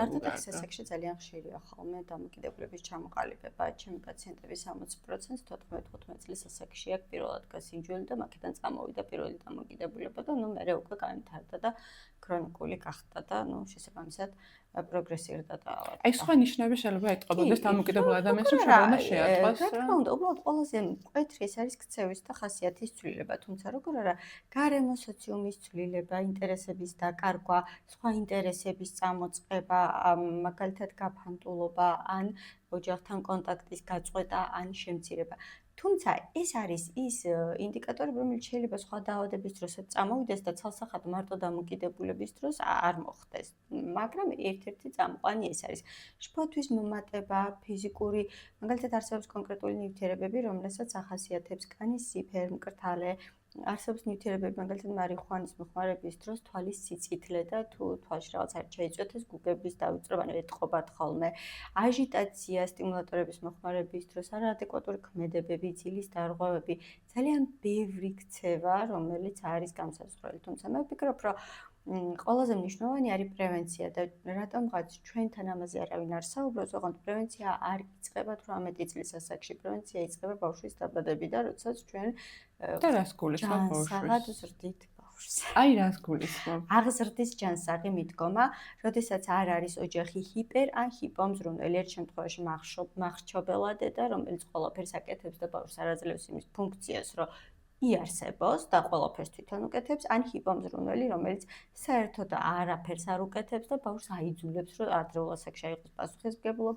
მარტო ტექსტ ასაკში ძალიან ხშირია ხოლმე დამოკიდებულების ჩამოყალიბება. ჩემი პაციენტების 60%-ს 14-15 წლის ასაკში აქვს პირველად გასინჯველი და მაქედან წამოვიდა პირველი დამოკიდებულება და მე უკვე განვითარდა და ქრონიკული გახდა და შესაბამისად პროგრესირდა და აი სხვა ნიშნები შეიძლება ეტყობოდეს დამოკიდებულ ადამიანს რომ შეგვიძლია შეატყვას. რა თქმა უნდა, უბრალოდ ყველაზე მკვეთრი ეს არის ქცევის და ხასიათის ცვლილება, თუმცა როგორ არა, გარემო სოციუმის ცვლილება, ინტერესების დაკარგვა, სხვა ინტერესების წამოწყება, მაგალითად გაფანტულობა, ან ოჯახთან კონტაქტის გაწყვეტა, ან შემცირება. თუმცა ეს არის ის ინდიკატორები, რომელიც შეიძლება სხვა დაავადების დროსაც წამოვიდეს და ცალსახად მარტო დამოკიდებულების დროს არ მოხდეს. მაგრამ ერთ-ერთი წამყვანი ეს არის. შფოთვის მომატება, ფიზიკური, მაგალითად არსებობს კონკრეტული ნივთიერებები, რომელსაც ახასიათებს კანის სიფერ, მკრთალე, არსებობს ნივთიერებები, მაგალითად მარიხვანის მოხმარების დროს თვალის სიწითლე და თუ თვალში რაღაც არ ჩაიწვიოთ, ეს გუგების დავიწყება, ეტყობათ ხოლმე. აჟიტაცია, სტიმულატორების მოხმარების დროს არაადეკვატური ქმედებები, ძილის დარღვევები, ძალიან ბევრი ქცევა, რომელიც არის განსაზღვრელი. თუმცა მე ვფიქრობ, რომ ყველაზე მნიშვნელოვანი არის პრევენცია და რატომღაც ჩვენთან ამაზე არავინ არ საუბრობს, ოღონდ პრევენცია არ იწყება 18 წლის ასაკში, პრევენცია იწყება ბავშვის დაბადებიდან, როდესაც ჩვენ და რას გულისხმობ ბავშვს? ჯანსაღად ზრდით ბავშვს. აი რას გულისხმობ? აღზრდის ჯანსაღი მიდგომა, როდესაც არ არის ოჯახი ჰიპერ ან ჰიპომზრუნველი, ერთ შემთხვევაში მახრჩობელად და რომელიც ყველაფერს აკეთებს და ბავშვს არ აძლევს იმის ფუნქციას, რომ იარსებოს და ყველაფერს თვითონ უკეთებს, ან ჰიპომზრუნველი, რომელიც საერთოდ არაფერს არ უკეთებს და ბავშვს აიძულებს, რომ ადრეულ ასაკში აიღოს პასუხისმგებლობა